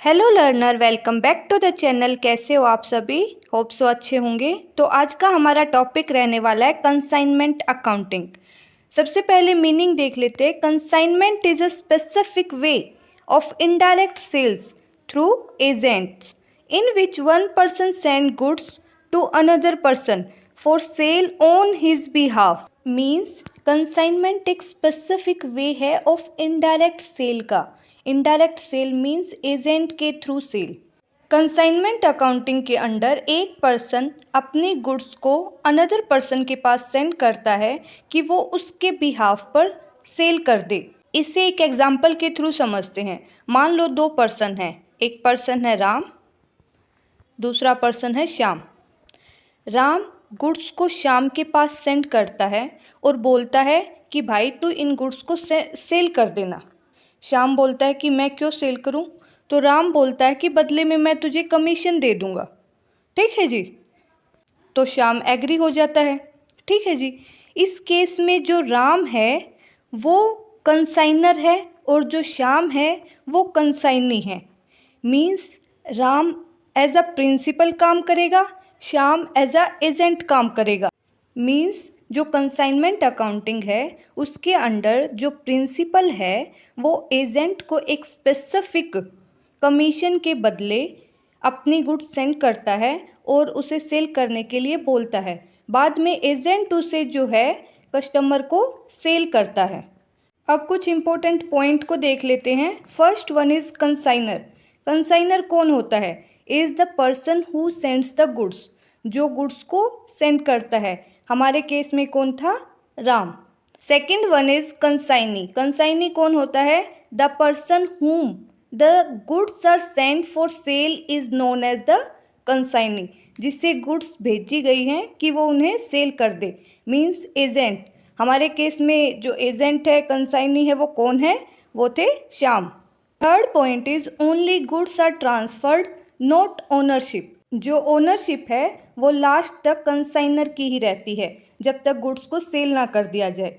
Hello learner, welcome back to the channel. कैसे हो आप सभी? होप सो अच्छे होंगे। तो आज का हमारा टॉपिक रहने वाला है कंसाइनमेंट अकाउंटिंग। सबसे पहले मीनिंग देख लेते हैं। Consignment is a specific way of indirect sales through agents in which one person send goods to another person for sale on his behalf. Means consignment एक स्पेसिफिक वे है of indirect sale का। Indirect sale means agent के through sale. Consignment accounting के under एक person अपने goods को another person के पास सेंड करता है कि वो उसके बिहाफ पर सेल कर दे। इसे एक एग्जाम्पल के थ्रू समझते हैं। मान लो दो पर्सन हैं, एक पर्सन है राम, दूसरा पर्सन है श्याम। राम गुड्स को श्याम के पास सेंड करता है और बोलता है कि भाई तू इन गुड्स को सेल कर देना। श्याम बोलता है कि मैं क्यों सेल करूं? तो राम बोलता है कि बदले में मैं तुझे कमीशन दे दूंगा। ठीक है जी। तो श्याम एग्री हो जाता है। ठीक है जी। इस केस में जो राम है वो कंसाइनर है और जो श्याम है वो कंसाइनी है। Means Ram as a principal काम करेगा, श्याम एज अ एजेंट काम करेगा। मीन्स जो कंसाइनमेंट अकाउंटिंग है उसके अंडर जो प्रिंसिपल है वो एजेंट को एक स्पेसिफिक कमीशन के बदले अपनी गुड्स सेंड करता है और उसे सेल करने के लिए बोलता है। बाद में एजेंट उसे जो है कस्टमर को सेल करता है। अब कुछ इंपॉर्टेंट पॉइंट को देख लेते हैं। First one is consignor. Consignor कौन होता है? Is the person who sends the goods. जो गुड्स को सेंड करता है। हमारे केस में कौन था? Ram. Second one is consignee. Consignee कौन होता है? The person whom the goods are sent for sale is known as the consignee. जिससे गुड्स भेजी गई हैं कि वो उन्हें सेल कर दे। Means agent. हमारे केस में जो एजेंट है कंसाइनी है वो कौन है? वो थे Shyam. Third point is only goods are transferred not ownership. जो ओनरशिप है वो लास्ट तक कंसाइनर की ही रहती है जब तक गुड्स को सेल ना कर दिया जाए।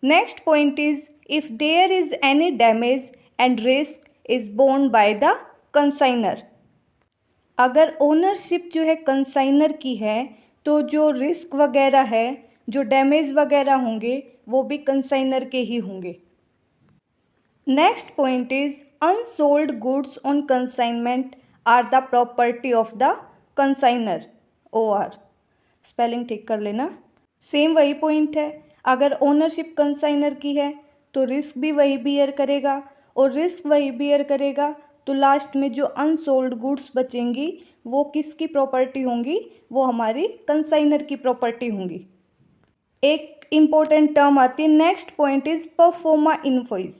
Next point is if there is any damage and risk is borne by the consignor. अगर ओनरशिप जो है कंसाइनर की है तो जो रिस्क वगैरह है, जो डैमेज वगैरह होंगे वो भी कंसाइनर के ही होंगे। Next point is unsold goods on consignment are the property of the consignor. OR spelling ठीक कर लेना। सेम वही पॉइंट है। अगर ओनरशिप कंसाइनर की है तो रिस्क भी वही बियर करेगा और रिस्क वही बियर करेगा तो लास्ट में जो अनसोल्ड गुड्स बचेंगी वो किसकी प्रॉपर्टी होंगी? वो हमारी कंसाइनर की प्रॉपर्टी होंगी। एक इम्पोर्टेंट टर्म आती है। Next point is proforma invoice.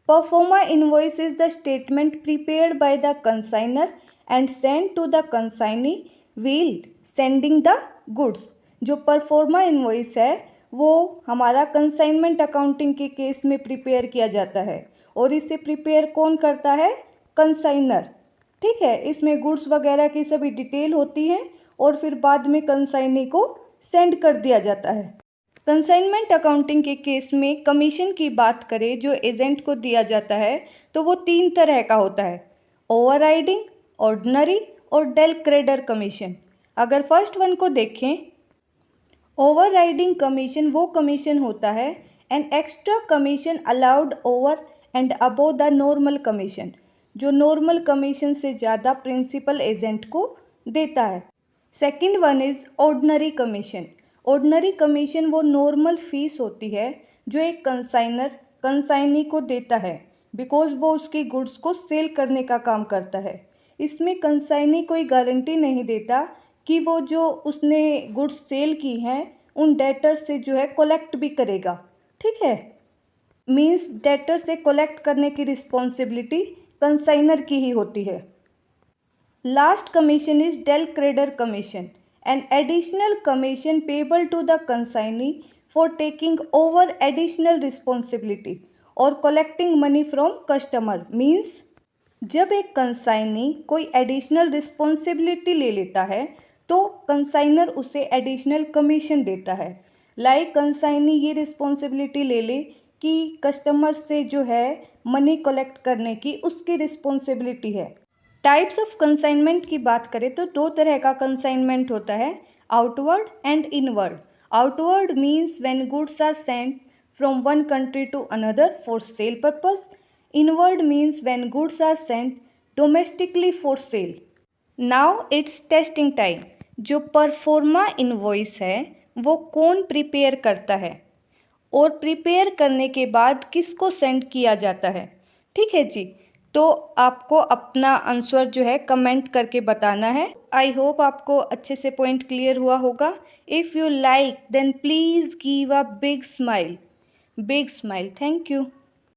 Proforma invoice is the statement prepared by the consignor and send to the consignee while sending the goods. जो परफॉर्मा इनवॉइस है वो हमारा कंसाइनमेंट अकाउंटिंग के केस में प्रिपेयर किया जाता है और इसे प्रिपेयर कौन करता है? कंसाइनर। ठीक है। इसमें गुड्स वगैरह की सभी डिटेल होती है और फिर बाद में कंसाइनी को सेंड कर दिया जाता है। कंसाइनमेंट अकाउंटिंग के केस में कमीशन की बात करें जो एजेंट को दिया जाता है तो वो 3 तरह का होता है। ओवरराइडिंग, ऑर्डिनरी और डेल क्रेडर कमीशन। अगर फर्स्ट वन को देखें, ओवरराइडिंग कमीशन वो कमीशन होता है an extra commission allowed over and above the normal commission. जो नॉर्मल कमीशन से ज़्यादा प्रिंसिपल एजेंट को देता है। Second one is ordinary commission. Ordinary commission वो नॉर्मल फीस होती है जो एक कंसाइनर कंसाइनी को देता है बिकॉज वो उसकी गुड्स को सेल करने का काम करता है। इसमें कंसाइनी कोई गारंटी नहीं देता कि वो जो उसने गुड्स सेल की हैं उन डेटर से जो है कलेक्ट भी करेगा। ठीक है। मीन्स डेटर से कलेक्ट करने की रिस्पॉन्सिबिलिटी कंसाइनर की ही होती है। Last commission is del credere commission, an additional commission payable to the consignee for taking over additional responsibility or collecting money from customer। means जब एक कंसाइनी कोई एडिशनल रिस्पॉन्सिबिलिटी ले लेता है तो कंसाइनर उसे एडिशनल कमीशन देता है। लाइक कंसाइनी ये रिस्पॉन्सिबिलिटी ले ले कि कस्टमर से जो है मनी कलेक्ट करने की उसकी रिस्पॉन्सिबिलिटी है टाइप्स ऑफ कंसाइनमेंट की बात करें तो दो तरह का कंसाइनमेंट होता है, outward and inward. Outward means when goods are sent from one country to another for sale purpose. Inward means when goods are sent domestically for sale. Now it's testing time. जो proforma invoice है वो कौन prepare करता है और prepare करने के बाद किसको सेंड किया जाता है, ठीक है जी। तो आपको अपना आंसर जो है कमेंट करके बताना है। आई होप आपको अच्छे से पॉइंट क्लियर हुआ होगा। If you like then please give a big smile. Big smile. Thank you.